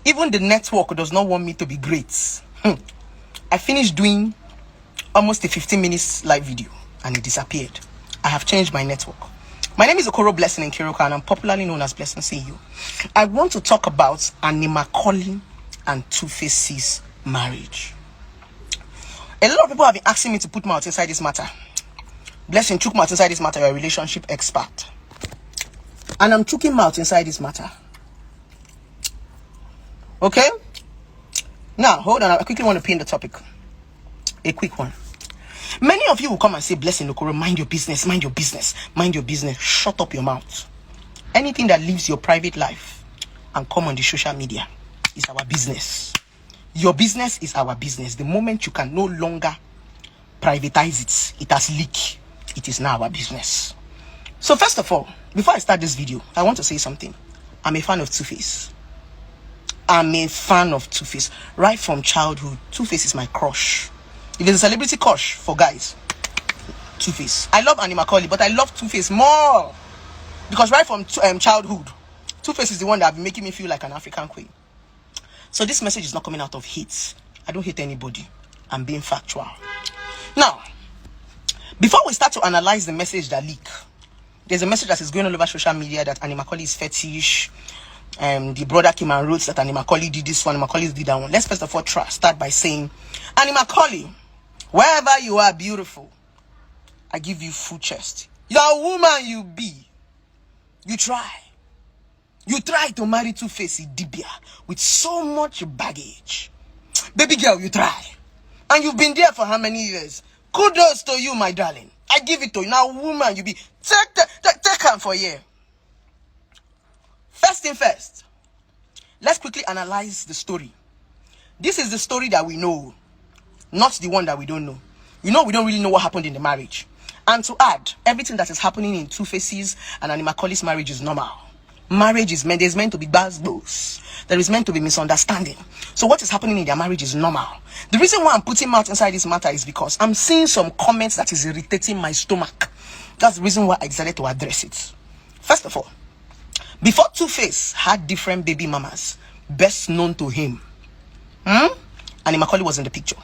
Even the network does not want me to be great. I finished doing almost a 15 minutes live video and it disappeared. I have changed my network. My name is Okoro Blessing Nkiruka and I'm popularly known as Blessing CEO. I want to talk about Macaulay and TUface's marriage. A lot of people have been asking me to put mouth inside this matter. Blessing, chook mouth inside this matter. You're a relationship expert. And I'm choking mouth inside this matter. Okay? Now, hold on. I quickly want to pin the topic. A quick one. Many of you will come and say, Blessing Okoro, mind your business, mind your business, mind your business. Shut up your mouth. Anything that leaves your private life and come on the social media is our business. Your business is our business. The moment you can no longer privatize it, it has leaked. It is now our business. So first of all, before I start this video, I want to say something. I'm a fan of TUface. I'm a fan of TUface. Right from childhood, TUface is my crush. If there's a celebrity crush for guys, TUface. I love Macaulay, but I love TUface more. Because right from childhood, TUface is the one that has been making me feel like an African queen. So this message is not coming out of hate. I don't hate anybody. I'm being factual. Now, before we start to analyze the message that leak, there's a message that is going all over social media that Macaulay is fetish. The brother came and wrote that Macaulay did this one, Macaulay did that one. Let's first of all start by saying, Macaulay, wherever you are beautiful, I give you full chest. You're a woman, you be. You try. You try to marry TUface Dibia with so much baggage. Baby girl, you try. And you've been there for how many years? Kudos to you, my darling. I give it to you. Now, woman, you be. Take her for a year. First thing first, let's quickly analyze the story. This is the story that we know, not the one that we don't know. We don't really know what happened in the marriage. And to add, everything that is happening in TUface's and Macaulay's marriage is normal. Marriage is meant, there's meant to be bad blows. There is meant to be misunderstanding. So what is happening in their marriage is normal. The reason why I'm putting mouth inside this matter is because I'm seeing some comments that is irritating my stomach. That's the reason why I decided to address it. First of all, before TUface had different baby mamas, best known to him, Macaulay was in the picture.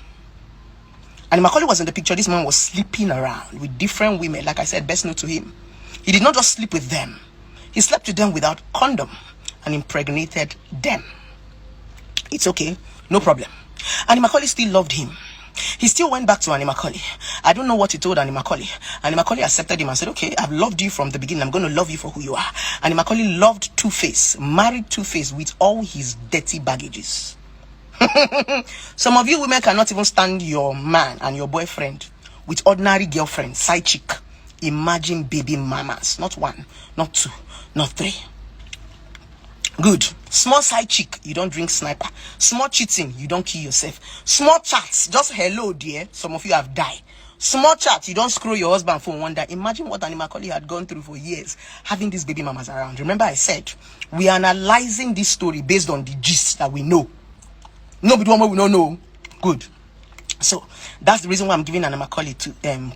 Macaulay was in the picture. This man was sleeping around with different women. Like I said, best known to him. He did not just sleep with them. He slept with them without condom and impregnated them. It's okay, no problem. Macaulay still loved him. He still went back to Macaulay. I don't know what he told Macaulay. Macaulay accepted him and said, okay, I've loved you from the beginning. I'm going to love you for who you are. Macaulay loved TUface, married TUface with all his dirty baggages. Some of you women cannot even stand your man and your boyfriend with ordinary girlfriend, side chick. Imagine baby mamas. Not one, not two, not three. Good. Small side chick, you don't drink sniper. Small cheating, you don't kill yourself. Small chats, just hello dear. Some of you have died. Small chat, you don't screw your husband for one day. Imagine what Macaulay had gone through for years, having these baby mamas around. Remember I said, we are analyzing this story based on the gist that we know. Nobody one we don't know. Good. So, that's the reason why I'm giving Macaulay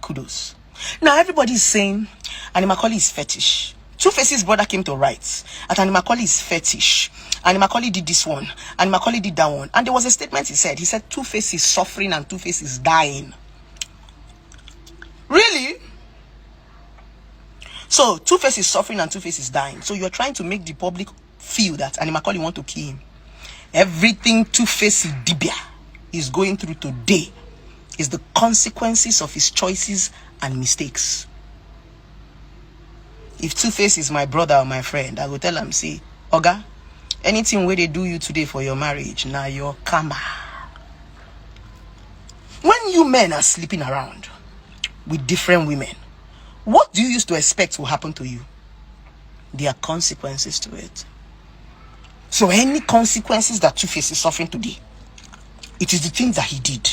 kudos. Now, everybody is saying Macaulay is fetish. TUface's brother came to write that Macaulay is fetish. Macaulay did this one. Macaulay did that one. And there was a statement he said. He said TUface is suffering and TUface is dying. Really? So TUface is suffering and TUface is dying. So you're trying to make the public feel that Macaulay want to kill him. Everything TUface Dibia is going through today is the consequences of his choices and mistakes. If TUface is my brother or my friend, I will tell him, say, Oga, anything where they do you today for your marriage, now your karma. When you men are sleeping around with different women, what do you used to expect will happen to you? There are consequences to it. So any consequences that TUface is suffering today, it is the things that he did.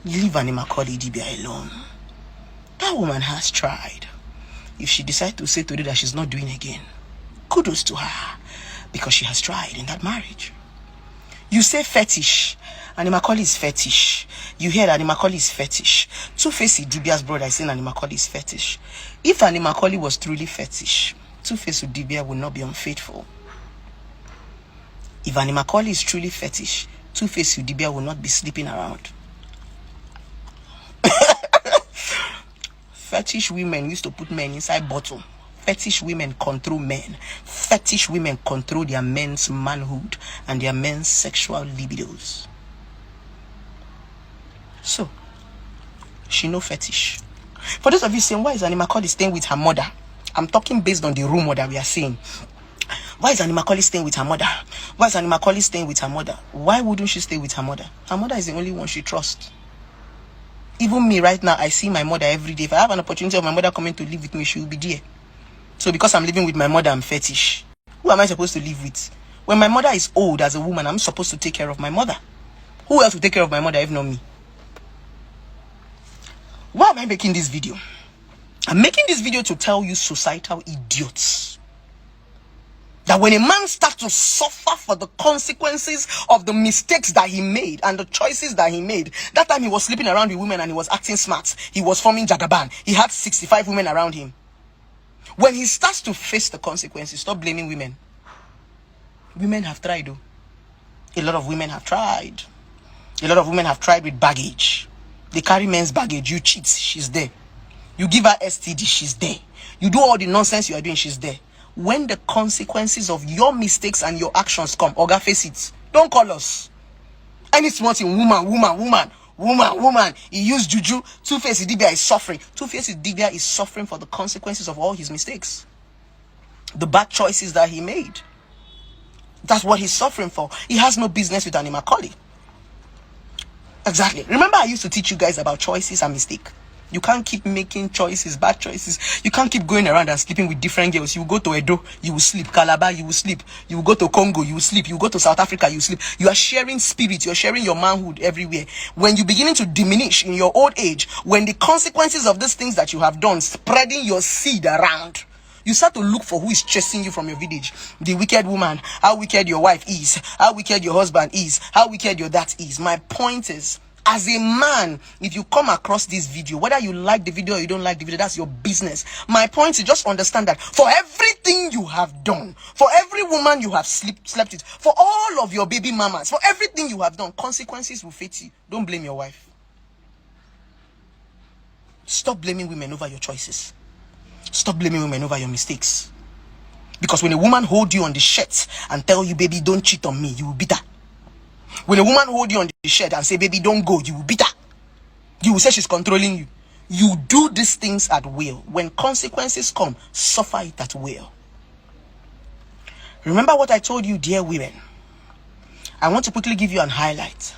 Leave Macaulay Dibia alone. That woman has tried. If she decides to say today that she's not doing again, kudos to her, because she has tried in that marriage. You say fetish, Macaulay is fetish. You hear that Macaulay is fetish. TUface Dibia's brother is saying Macaulay is fetish. If Macaulay was truly fetish, TUface Dibia would not be unfaithful. If Annie Macaulay is truly fetish, TUface Udibia will not be sleeping around. Fetish women used to put men inside bottle. Fetish women control men. Fetish women control their men's manhood and their men's sexual libidos. So, she no fetish. For those of you saying, why is Annie Macaulay staying with her mother? I'm talking based on the rumor that we are seeing. Why is Annie Macaulay staying with her mother? Why is Annie Macaulay staying with her mother? Why wouldn't she stay with her mother? Her mother is the only one she trusts. Even me right now, I see my mother every day. If I have an opportunity of my mother coming to live with me, she will be there. So because I'm living with my mother, I'm fetish. Who am I supposed to live with? When my mother is old as a woman, I'm supposed to take care of my mother. Who else will take care of my mother if not me? Why am I making this video? I'm making this video to tell you societal idiots that when a man starts to suffer for the consequences of the mistakes that he made and the choices that he made, that time he was sleeping around with women and he was acting smart. He was forming Jagaban. He had 65 women around him. When he starts to face the consequences, stop blaming women. Women have tried though. A lot of women have tried. A lot of women have tried with baggage. They carry men's baggage. You cheat, she's there. You give her STD, she's there. You do all the nonsense you are doing, she's there. When the consequences of your mistakes and your actions come, Oga, face it. Don't call us. Any small thing, woman. He used juju. TUface Idibia is suffering. TUface Idibia is suffering for the consequences of all his mistakes. The bad choices that he made. That's what he's suffering for. He has no business with Annie Macaulay. Exactly. Remember I used to teach you guys about choices and mistake. You can't keep making choices, bad choices. You can't keep going around and sleeping with different girls. You will go to Edo, you will sleep. Calabar, you will sleep. You will go to Congo, you will sleep. You will go to South Africa, you will sleep. You are sharing spirit. You are sharing your manhood everywhere. When you're beginning to diminish in your old age, when the consequences of these things that you have done, spreading your seed around, you start to look for who is chasing you from your village. The wicked woman, how wicked your wife is, how wicked your husband is, how wicked your dad is. My point is, as a man, if you come across this video, whether you like the video or you don't like the video, that's your business. My point is just understand that for everything you have done, for every woman you have slept with, for all of your baby mamas, for everything you have done, consequences will face you. Don't blame your wife. Stop blaming women over your choices. Stop blaming women over your mistakes. Because when a woman hold you on the shirt and tell you, baby, don't cheat on me, you will beat her. When a woman hold you on the shirt and say, baby, don't go, you will beat her. You will say she's controlling you. You do these things at will. When consequences come, suffer it at will. Remember what I told you, dear women. I want to quickly give you an highlight.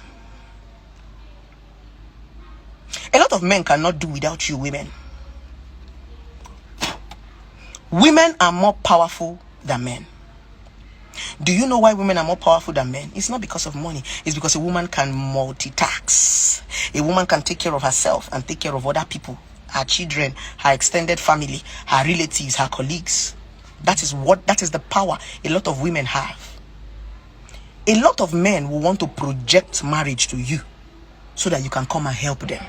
A lot of men cannot do without you, women. Women are more powerful than men. Do you know why women are more powerful than men? It's not because of money. It's because a woman can multitask. A woman can take care of herself and take care of other people, her children, her extended family, her relatives, her colleagues. That is the power a lot of women have. A lot of men will want to project marriage to you so that you can come and help them.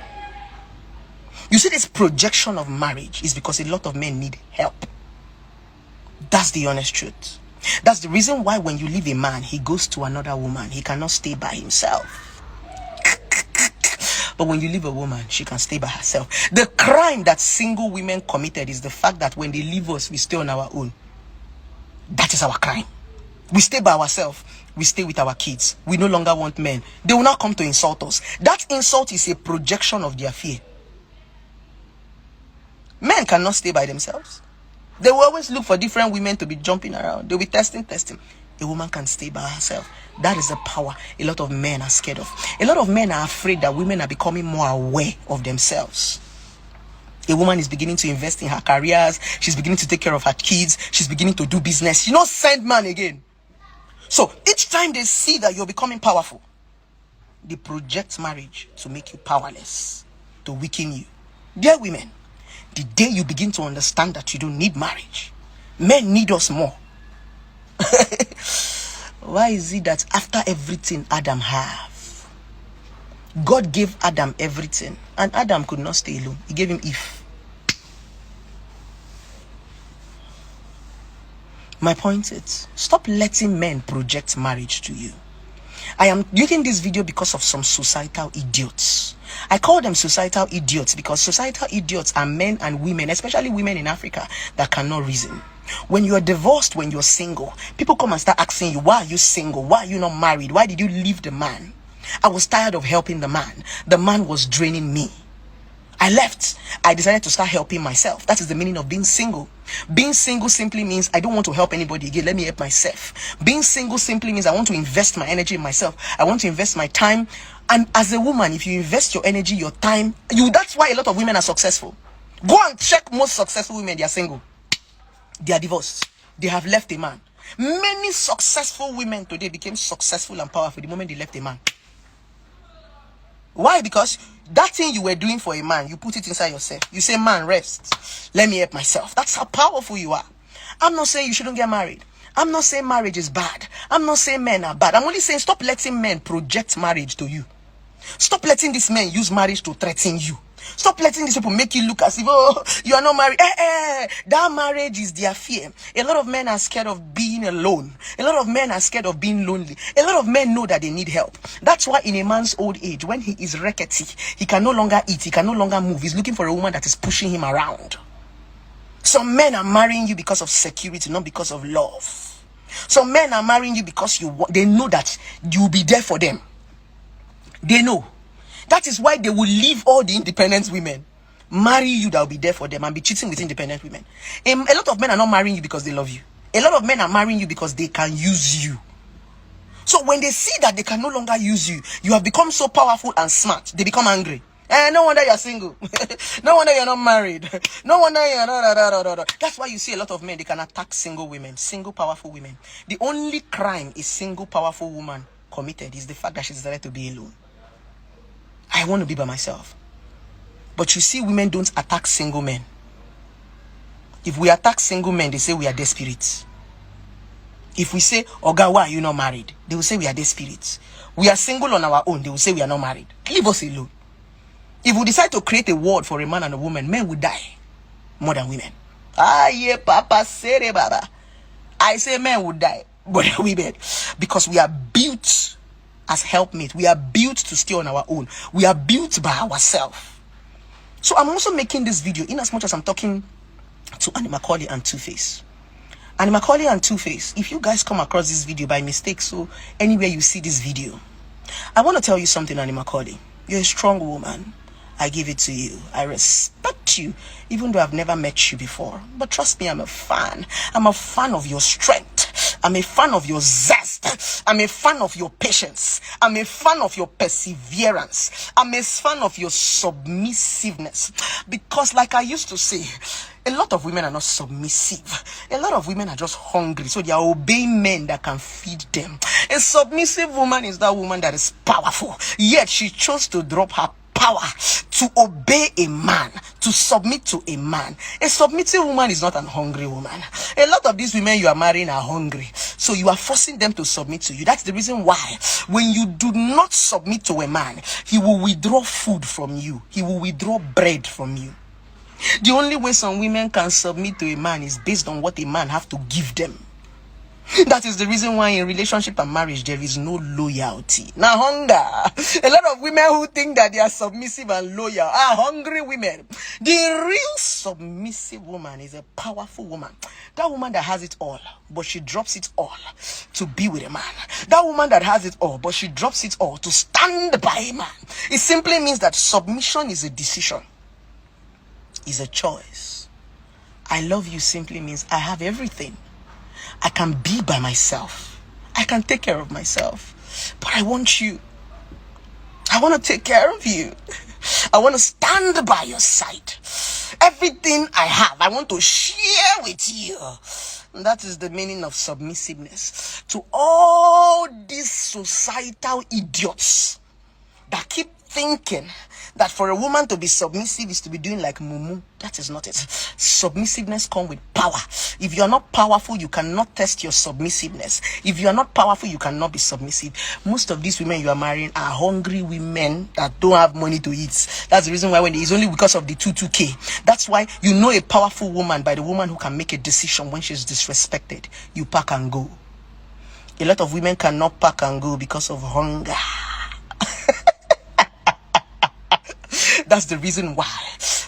You see, this projection of marriage is because a lot of men need help. That's the honest truth. That's the reason why when you leave a man, he goes to another woman. He cannot stay by himself. But when you leave a woman, she can stay by herself. The crime that single women committed is the fact that when they leave us, we stay on our own. That is our crime. We stay by ourselves. We stay with our kids. We no longer want men. They will not come to insult us. That insult is a projection of their fear. Men cannot stay by themselves. They will always look for different women to be jumping around. They'll be testing. A woman can stay by herself. That is the power a lot of men are scared of. A lot of men are afraid that women are becoming more aware of themselves. A woman is beginning to invest in her careers. She's beginning to take care of her kids. She's beginning to do business. You know, send man again. So each time they see that you're becoming powerful, they project marriage to make you powerless, to weaken you. Dear women, the day you begin to understand that you don't need marriage, men need us more. Why is it that after everything Adam have, God gave Adam everything, and Adam could not stay alone? He gave him Eve. My point is, stop letting men project marriage to you. I am making this video because of some societal idiots. I call them societal idiots because societal idiots are men and women, especially women in Africa, that cannot reason. When you are divorced, when you're single, people come and start asking you, why are you single? Why are you not married? Why did you leave the man? I was tired of helping the man. The man was draining me. I left. I decided to start helping myself. That is the meaning of being single. Being single simply means I don't want to help anybody again. Let me help myself. Being single simply means I want to invest my energy in myself. I want to invest my time. And as a woman, if you invest your energy, your time, that's why a lot of women are successful. Go and check most successful women. They are single. They are divorced. They have left a man. Many successful women today became successful and powerful the moment they left a man. Why? Because that thing you were doing for a man, you put it inside yourself. You say, man, rest. Let me help myself. That's how powerful you are. I'm not saying you shouldn't get married. I'm not saying marriage is bad. I'm not saying men are bad. I'm only saying stop letting men project marriage to you. Stop letting these men use marriage to threaten you. Stop letting these people make you look as if, oh, you are not married. That marriage is their fear. A lot of men are scared of being alone. A lot of men are scared of being lonely. A lot of men know that they need help. That's why in a man's old age, when he is rickety, he can no longer eat, he can no longer move. He's looking for a woman that is pushing him around. Some men are marrying you because of security, not because of love. Some men are marrying you because they know that you'll be there for them. They know. That is why they will leave all the independent women, marry you that will be there for them, and be cheating with independent women. A lot of men are not marrying you because they love you. A lot of men are marrying you because they can use you. So when they see that they can no longer use you, you have become so powerful and smart, they become angry. No wonder you're single. No wonder you're not married. No wonder you're not. That's why you see a lot of men, they can attack single women, single powerful women. The only crime a single powerful woman committed is the fact that she decided to be alone. I want to be by myself. But you see, women don't attack single men. If we attack single men, they say we are desperate. If we say, Oga, why are you not married? They will say we are desperate. We are single on our own. They will say we are not married. Leave us alone. If we decide to create a world for a man and a woman, men will die more than women. Yeah, Papa, say it, Baba. I say men will die more than women. Because we are built as helpmates. We are built to stay on our own. We are built by ourselves. So I'm also making this video in as much as I'm talking to Macaulay and TUface. Macaulay and TUface, if you guys come across this video by mistake, so anywhere you see this video, I want to tell you something, Macaulay. You're a strong woman. I give it to you. I respect you, even though I've never met you before. But trust me, I'm a fan. I'm a fan of your strength. I'm a fan of your zest. I'm a fan of your patience. I'm a fan of your perseverance. I'm a fan of your submissiveness. Because like I used to say, a lot of women are not submissive. A lot of women are just hungry. So they are obeying men that can feed them. A submissive woman is that woman that is powerful. Yet she chose to drop her power to obey a man, to submit to a man. A submissive woman is not an hungry woman. A lot of these women you are marrying are hungry, so you are forcing them to submit to you. That's the reason why when you do not submit to a man, he will withdraw food from you. He will withdraw bread from you. The only way some women can submit to a man is based on what a man have to give them. That is the reason why in relationship and marriage there is no loyalty. Now hunger. A lot of women who think that they are submissive and loyal are hungry women. The real submissive woman is a powerful woman. That woman that has it all, but she drops it all to be with a man. That woman that has it all, but she drops it all to stand by a man. It simply means that submission is a decision. Is a choice. I love you simply means I have everything. I can be by myself. I can take care of myself. But I want you. I want to take care of you. I want to stand by your side. Everything I have, I want to share with you. And that is the meaning of submissiveness. To all these societal idiots that keep thinking that for a woman to be submissive is to be doing like mumu. That is not it. Submissiveness comes with power. If you are not powerful, you cannot test your submissiveness. If you are not powerful, you cannot be submissive. Most of these women you are marrying are hungry women that don't have money to eat. That's the reason why when it's only because of the 2k. That's why you know a powerful woman by the woman who can make a decision when she's disrespected. You pack and go. A lot of women cannot pack and go because of hunger. That's the reason why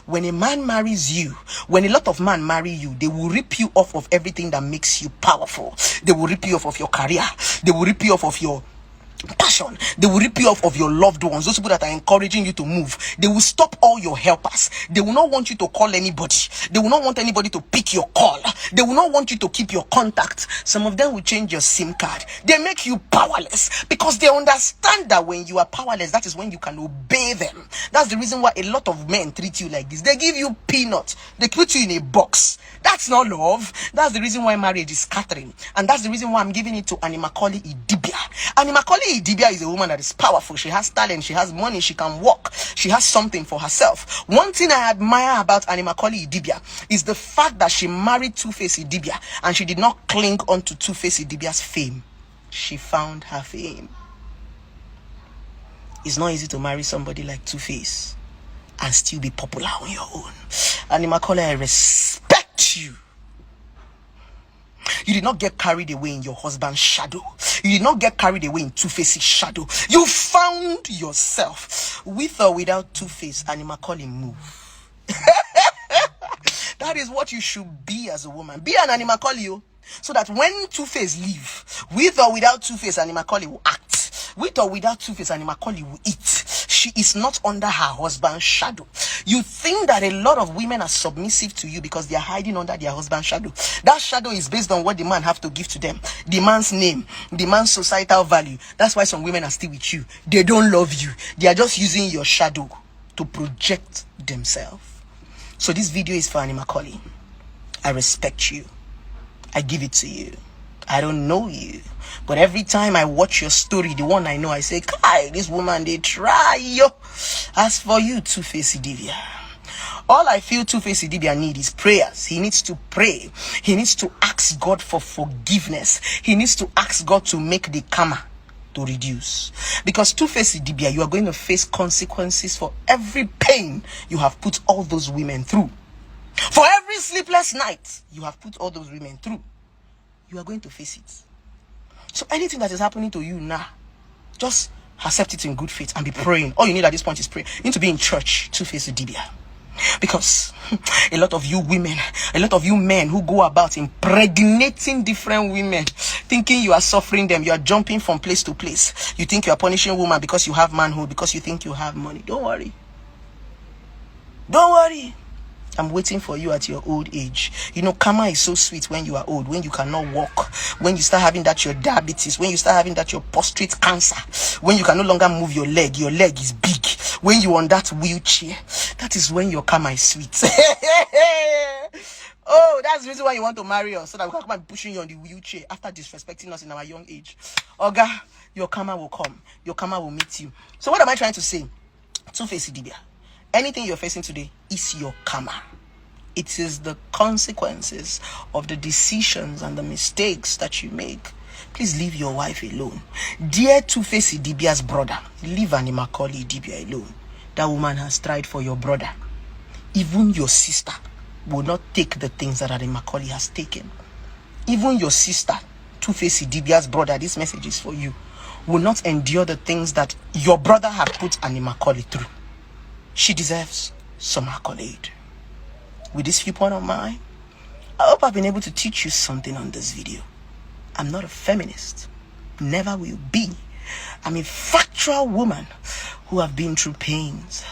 when a man marries you, when a lot of men marry you, they will rip you off of everything that makes you powerful. They will rip you off of your career. They will rip you off of your passion. They will rip you off of your loved ones, those people that are encouraging you to move. They will stop all your helpers. They will not want you to call anybody. They will not want anybody to pick your call. They will not want you to keep your contact. Some of them will change your SIM card. They make you powerless because they understand that when you are powerless, that is when you can obey them. That's the reason why a lot of men treat you like this. They give you peanuts. They put you in a box. That's not love. That's the reason why marriage is scattering. And that's the reason why I'm giving it to Macaulay Idibia. Macaulay Idibia is a woman that is powerful. She has talent. She has money. She can walk. She has something for herself. One thing I admire about Macaulay Idibia is the fact that she married TUface Idibia and she did not cling on to TUface Idibia's fame. She found her fame. It's not easy to marry somebody like TUface and still be popular on your own. Macaulay, I respect you. You did not get carried away in your husband's shadow. You did not get carried away in TUface's shadow. You found yourself. With or without TUface, Macaulay move. That is what you should be as a woman. Be an Macaulay, so that when TUface leave, with or without TUface, Macaulay will act. With or without TUface, Macaulay will eat. She is not under her husband's shadow. You think that a lot of women are submissive to you because they are hiding under their husband's shadow. That shadow is based on what the man have to give to them. The man's name, the man's societal value. That's why some women are still with you. They don't love you. They are just using your shadow to project themselves. So this video is for Macaulay. I respect you. I give it to you. I don't know you, but every time I watch your story, the one I know, I say, Kai, this woman, they try, yo. As for you, TUface Idibia, all I feel TUface Idibia need is prayers. He needs to pray. He needs to ask God for forgiveness. He needs to ask God to make the karma to reduce. Because TUface Idibia, you are going to face consequences for every pain you have put all those women through. For every sleepless night you have put all those women through. You are going to face it. So anything that is happening to you now, just accept it in good faith and be praying. All you need at this point is pray. You need to be in church to face the Idibia. Because a lot of you women, a lot of you men who go about impregnating different women, thinking you are suffering them, you are jumping from place to place. You think you are punishing woman because you have manhood, because you think you have money. Don't worry. Don't worry. I'm waiting for you at your old age. You know, karma is so sweet when you are old, when you cannot walk, when you start having that your diabetes, when you start having that your prostate cancer, when you can no longer move your leg is big, when you're on that wheelchair. That is when your karma is sweet. Oh, that's the reason why you want to marry us, so that we can come and pushing you on the wheelchair after disrespecting us in our young age. Oga, your karma will come. Your karma will meet you. So what am I trying to say? TUface Idibia. Anything you're facing today is your karma. It is the consequences of the decisions and the mistakes that you make. Please leave your wife alone. Dear TUface Idibia's brother, leave Macaulay Idibia alone. That woman has tried for your brother. Even your sister will not take the things that Macaulay has taken. Even your sister, TUface Idibia's brother, this message is for you, will not endure the things that your brother has put Macaulay through. She deserves some accolade. With this viewpoint of mine, I hope I've been able to teach you something on this video. I'm not a feminist. Never will be. I'm a factual woman who have been through pains,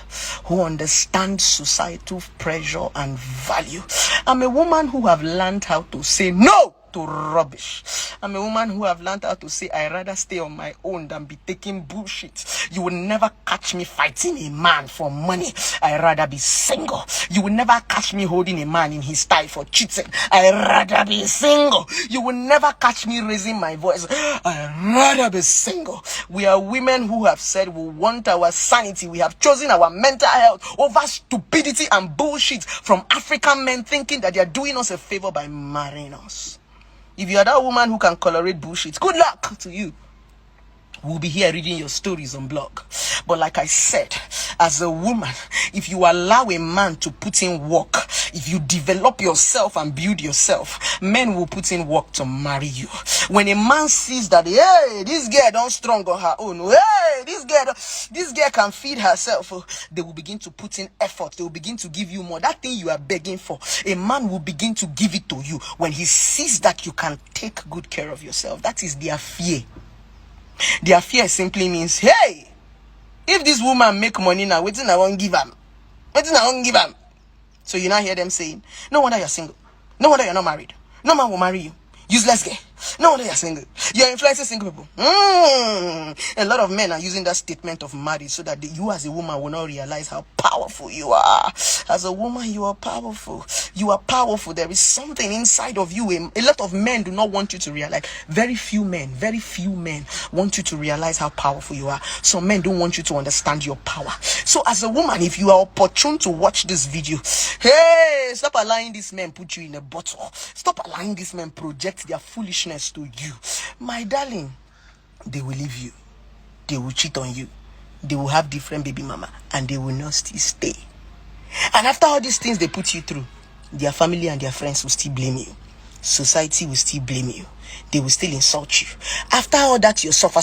who understands societal pressure and value. I'm a woman who have learned how to say no to rubbish. I'm a woman who have learned how to say I rather stay on my own than be taking bullshit. You will never catch me fighting a man for money. I rather be single. You will never catch me holding a man in his tie for cheating. I rather be single. You will never catch me raising my voice. I rather be single. We are women who have said we want our sanity. We have chosen our mental health over stupidity and bullshit from African men thinking that they are doing us a favor by marrying us. If you are that woman who can tolerate bullshit, good luck to you. We'll be here reading your stories on blog. But like I said, as a woman, if you allow a man to put in work, if you develop yourself and build yourself, men will put in work to marry you. When a man sees that, hey, this girl don't strong on her own, hey, this girl can feed herself, they will begin to put in effort. They will begin to give you more. That thing you are begging for, a man will begin to give it to you when he sees that you can take good care of yourself. That is their fear. Their fear simply means, hey, if this woman make money now, waiting I won't give him. Waiting I won't give him. So you now hear them saying, no wonder you're single. No wonder you're not married. No man will marry you. Useless guy. No wonder you're single. You're influencing single people. A lot of men are using that statement of marriage so that you as a woman will not realize how powerful you are. As a woman, you are powerful. You are powerful. There is something inside of you. A lot of men do not want you to realize. Very few men want you to realize how powerful you are. Some men don't want you to understand your power. So as a woman, if you are opportune to watch this video, hey, stop allowing these men put you in a bottle. Stop allowing these men project their foolishness to you. My darling, they will leave you. They will cheat on you. They will have different baby mama and they will not still stay. And after all these things they put you through, their family and their friends will still blame you. Society will still blame you. They will still insult you. After all that you suffer.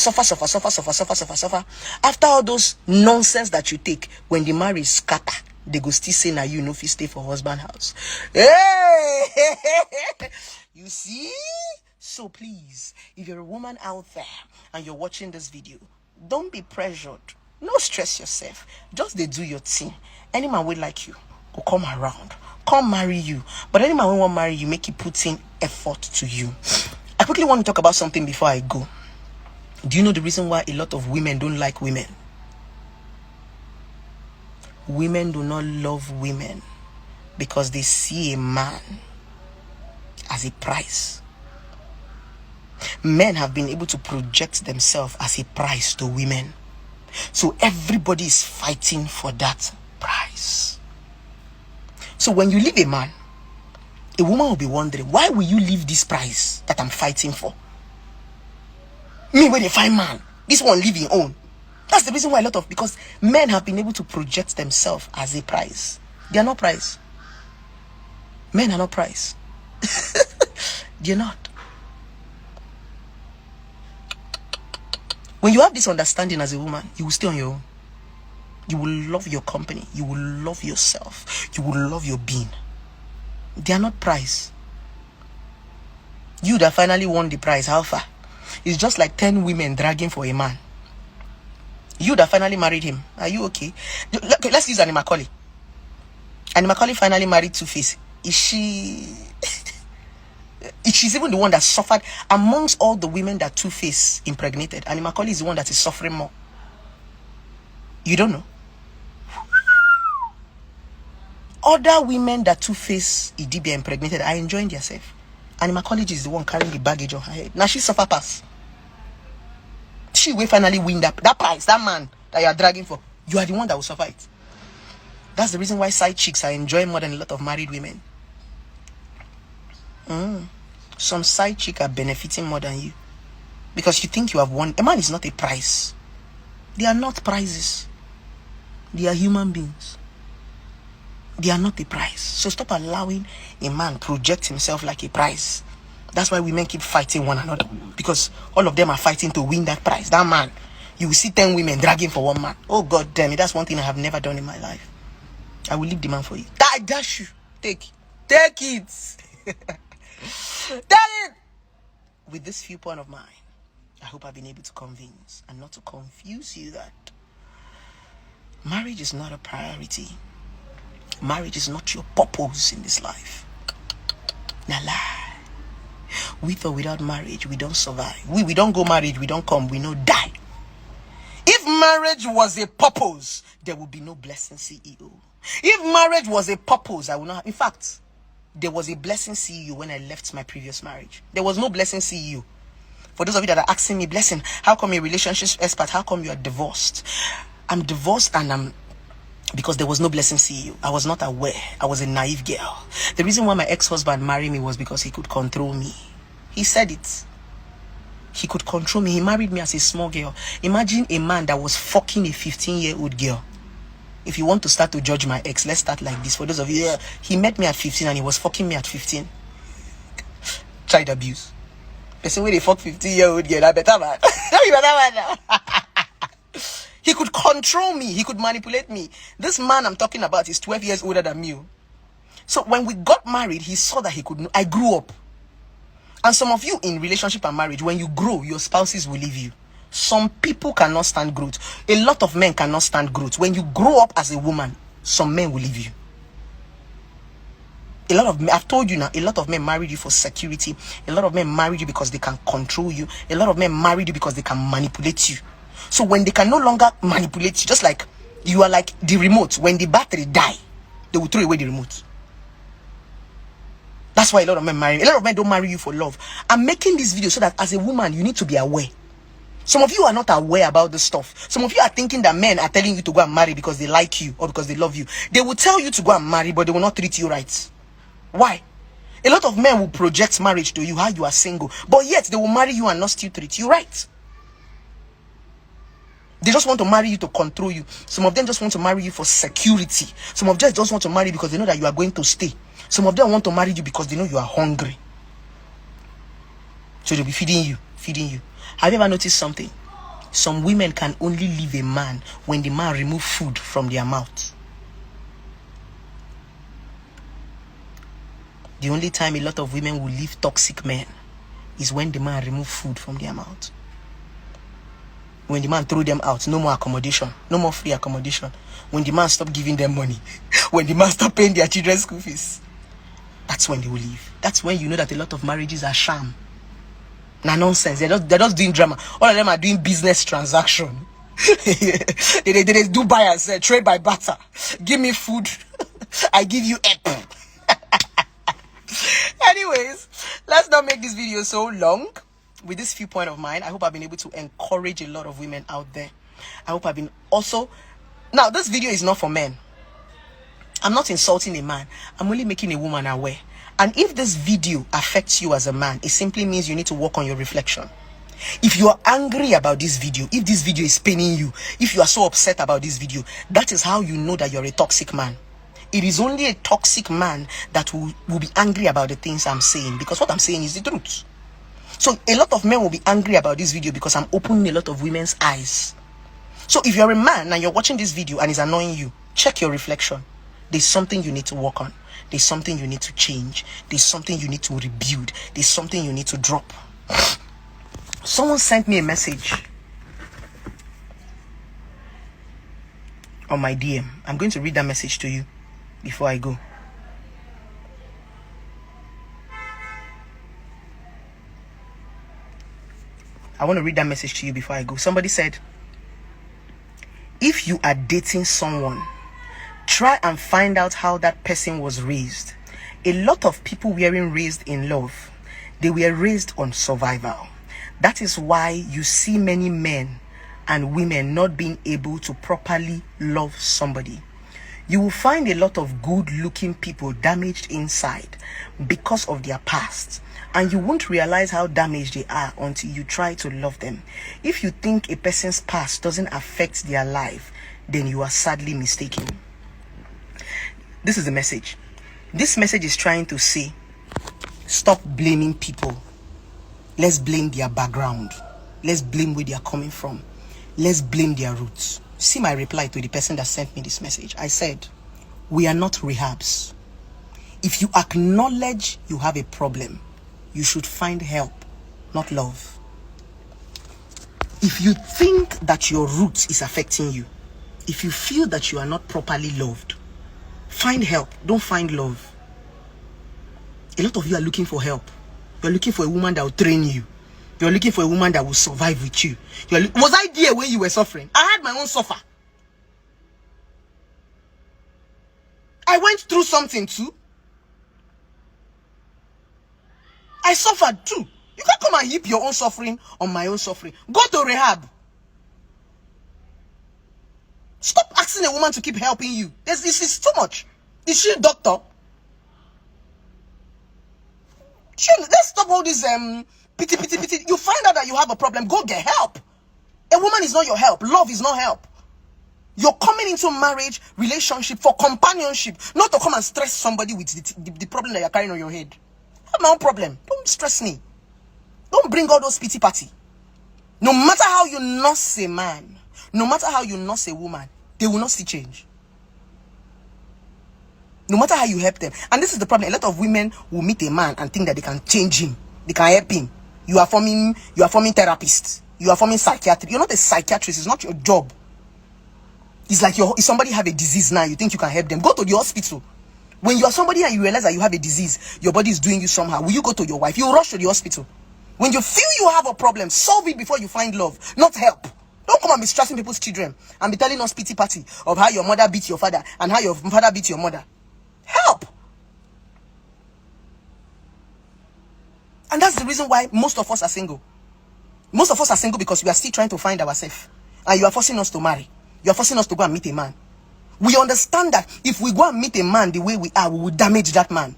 After all those nonsense that you take, when the marriage scatter, they go still say, now you know if you stay for husband house. Hey! You see? So please, if you're a woman out there and you're watching this video, don't be pressured. No stress yourself. Just they do your thing. Any man will like you will come around. Come marry you. But any man who won't marry you, make it put in effort to you. I quickly want to talk about something before I go. Do you know the reason why a lot of women don't like women? Women do not love women because they see a man as a prize. Men have been able to project themselves as a prize to women. So everybody is fighting for that prize. So when you leave a man, a woman will be wondering, why will you leave this prize that I'm fighting for? Me, when they find man, this one leave your own. That's the reason why because men have been able to project themselves as a prize. They are not prize. Men are not prize. They're not. When you have this understanding as a woman, you will stay on your own. You will love your company. You will love yourself. You will love your being. They are not prize. You that finally won the prize, how far? It's just like 10 women dragging for a man. You that finally married him, are you okay? Okay, let's use Macaulay. Macaulay finally married TUface. Is she... She's even the one that suffered amongst all the women that TUface impregnated. Macaulay is the one that is suffering more. You don't know. Other women that TUface Idibia impregnated are enjoying themselves. Macaulay is the one carrying the baggage on her head. Now she suffer pass. She will finally win that prize, that man that you are dragging for. You are the one that will suffer it. That's the reason why side chicks are enjoying more than a lot of married women. Some side chick are benefiting more than you because you think you have won. A man is not a prize. They are not prizes. They are human beings. They are not a prize. So stop allowing a man project himself like a prize. That's why women keep fighting one another, because all of them are fighting to win that prize. That man, you will see 10 women dragging for one man. Oh God damn it, that's one thing I have never done in my life. I will leave the man for you. I dash you. Take it. Take it. With this viewpoint of mine, I hope I've been able to convince and not to confuse you that marriage is not a priority. Marriage is not your purpose in this life. Now lie. With or without marriage, we don't survive. We don't go married, we don't come, we no die. If marriage was a purpose, there would be no blessing CEO. If marriage was a purpose, I would not have. In fact, there was a blessing CEO when I left my previous marriage. There was no blessing CEO. For those of you that are asking me, blessing, how come you're a relationships expert? How come you are divorced? I'm divorced and because there was no blessing CEO. I was not aware. I was a naive girl. The reason why my ex-husband married me was because he could control me. He said it. He could control me. He married me as a small girl. Imagine a man that was fucking a 15-year-old girl. If you want to start to judge my ex, let's start like this. For those of you, he met me at 15 and he was fucking me at 15. Child abuse. Person where they fuck 15-year-old girl, that better man. That be better man now. He could control me. He could manipulate me. This man I'm talking about is 12 years older than me. So when we got married, he saw that he could. I grew up. And some of you in relationship and marriage, when you grow, your spouses will leave you. Some people cannot stand growth. A lot of men cannot stand growth. When you grow up as a woman, some men will leave you. A lot of men, I've told you now, a lot of men married you for security. A lot of men married you because they can control you. A lot of men married you because they can manipulate you. So when they can no longer manipulate you, just like you are like the remote, when the battery die, they will throw away the remote. That's why a lot of men marry. A lot of men don't marry you for love. I'm making this video so that as a woman, you need to be aware. Some of you are not aware about this stuff. Some of you are thinking that men are telling you to go and marry because they like you or because they love you. They will tell you to go and marry, but they will not treat you right. Why? A lot of men will project marriage to you, how you are single, but yet they will marry you and not still treat you right. They just want to marry you to control you. Some of them just want to marry you for security. Some of them just want to marry you because they know that you are going to stay. Some of them want to marry you because they know you are hungry. So they'll be feeding you, feeding you. Have you ever noticed something? Some women can only leave a man when the man removes food from their mouth. The only time a lot of women will leave toxic men is when the man removes food from their mouth. When the man threw them out, no more accommodation, no more free accommodation. When the man stopped giving them money, when the man stopped paying their children's school fees, that's when they will leave. That's when you know that a lot of marriages are sham. Nah, nonsense. They're just doing drama. All of them are doing business transaction. they do buy and sell, trade by barter. Give me food, I give you egg. Anyways, let's not make this video so long. With this viewpoint of mine, I hope I've been able to encourage a lot of women out there. I hope I've been also... Now, this video is not for men. I'm not insulting a man. I'm only making a woman aware. And if this video affects you as a man, it simply means you need to work on your reflection. If you are angry about this video, if this video is paining you, if you are so upset about this video, that is how you know that you're a toxic man. It is only a toxic man that will be angry about the things I'm saying, because what I'm saying is the truth. So a lot of men will be angry about this video because I'm opening a lot of women's eyes. So if you're a man and you're watching this video and it's annoying you, check your reflection. There's something you need to work on. There's something you need to change. There's something you need to rebuild. There's something you need to drop. Someone sent me a message on my DM. I'm going to read that message to you before I go. I want to read that message to you before I go. Somebody said, if you are dating someone, try and find out how that person was raised. A lot of people weren't raised in love. They were raised on survival. That is why you see many men and women not being able to properly love somebody. You will find a lot of good-looking people damaged inside because of their past. And you won't realize how damaged they are until you try to love them. If you think a person's past doesn't affect their life, then you are sadly mistaken. This is the message. This message is trying to say, stop blaming people. Let's blame their background. Let's blame where they are coming from. Let's blame their roots. See my reply to the person that sent me this message. I said, we are not rehabs. If you acknowledge you have a problem, you should find help, not love. If you think that your roots is affecting you, if you feel that you are not properly loved, find help. Don't find love. A lot of you are looking for help. You're looking for a woman that will train you. You're looking for a woman that will survive with you. Was I there when you were suffering? I had my own suffer. I went through something too. I suffered too. You can't come and heap your own suffering on my own suffering. Go to rehab. Stop asking a woman to keep helping you. This is too much. Is she a doctor? Let's stop all this pity. You find out that you have a problem, go get help. A woman is not your help. Love is not help. You're coming into marriage, relationship for companionship, not to come and stress somebody with the problem that you're carrying on your head. I have my own problem. Don't stress me. Don't bring all those pity party. No matter how you nurse a man, no matter how you nurse a woman, they will not see change. No matter how you help them. And this is the problem. A lot of women will meet a man and think that they can change him. They can help him. You are forming therapists. You are forming psychiatrist. You're not a psychiatrist. It's not your job. It's like if somebody have a disease now, you think you can help them. Go to the hospital. When you are somebody and you realize that you have a disease, your body is doing you somehow, will you go to your wife? You rush to the hospital. When you feel you have a problem, solve it before you find love, not help. Don't come and be stressing people's children and be telling us pity party of how your mother beat your father and how your father beat your mother. Help. And that's the reason why most of us are single. Most of us are single because we are still trying to find ourselves. And you are forcing us to marry. You are forcing us to go and meet a man. We understand that if we go and meet a man the way we are, we will damage that man.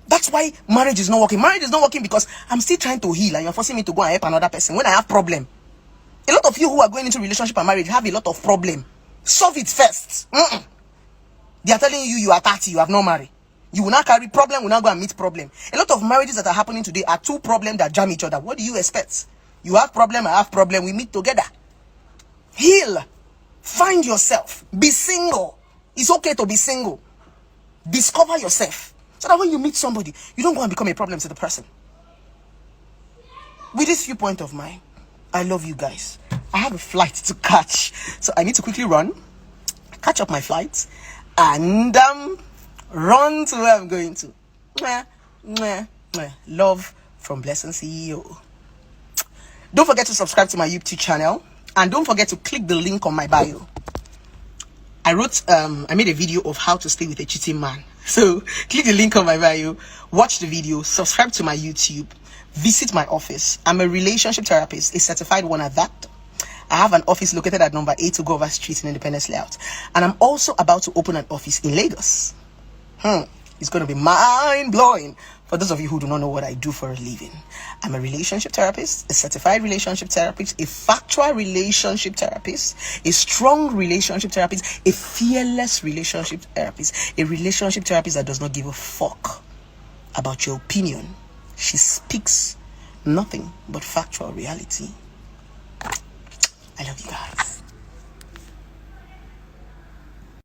That's why marriage is not working. Marriage is not working because I'm still trying to heal and you're forcing me to go and help another person when I have problem. A lot of you who are going into relationship and marriage have a lot of problem. Solve it first. They are telling you are 30, you have no married. You will not carry problem, will not go and meet problem. A lot of marriages that are happening today are two problems that jam each other. What do you expect? You have problem, I have problem, we meet together. Heal. Find yourself. Be single. It's okay to be single. Discover yourself. So that when you meet somebody, you don't go and become a problem to the person. With this viewpoint of mine, I love you guys. I have a flight to catch. So I need to quickly run, catch up my flights, and run to where I'm going to. Love from Blessing CEO. Don't forget to subscribe to my YouTube channel. And don't forget to click the link on my bio. I made a video of how to stay with a cheating man. So click the link on my bio, watch the video, subscribe to my YouTube, visit my office. I'm a relationship therapist, a certified one at that. I have an office located at number 8 Ugova Street in Independence Layout. And I'm also about to open an office in Lagos. It's going to be mind-blowing. For those of you who do not know what I do for a living, I'm a relationship therapist, a certified relationship therapist, a factual relationship therapist, a strong relationship therapist, a fearless relationship therapist, a relationship therapist that does not give a fuck about your opinion. She speaks nothing but factual reality. I love you guys.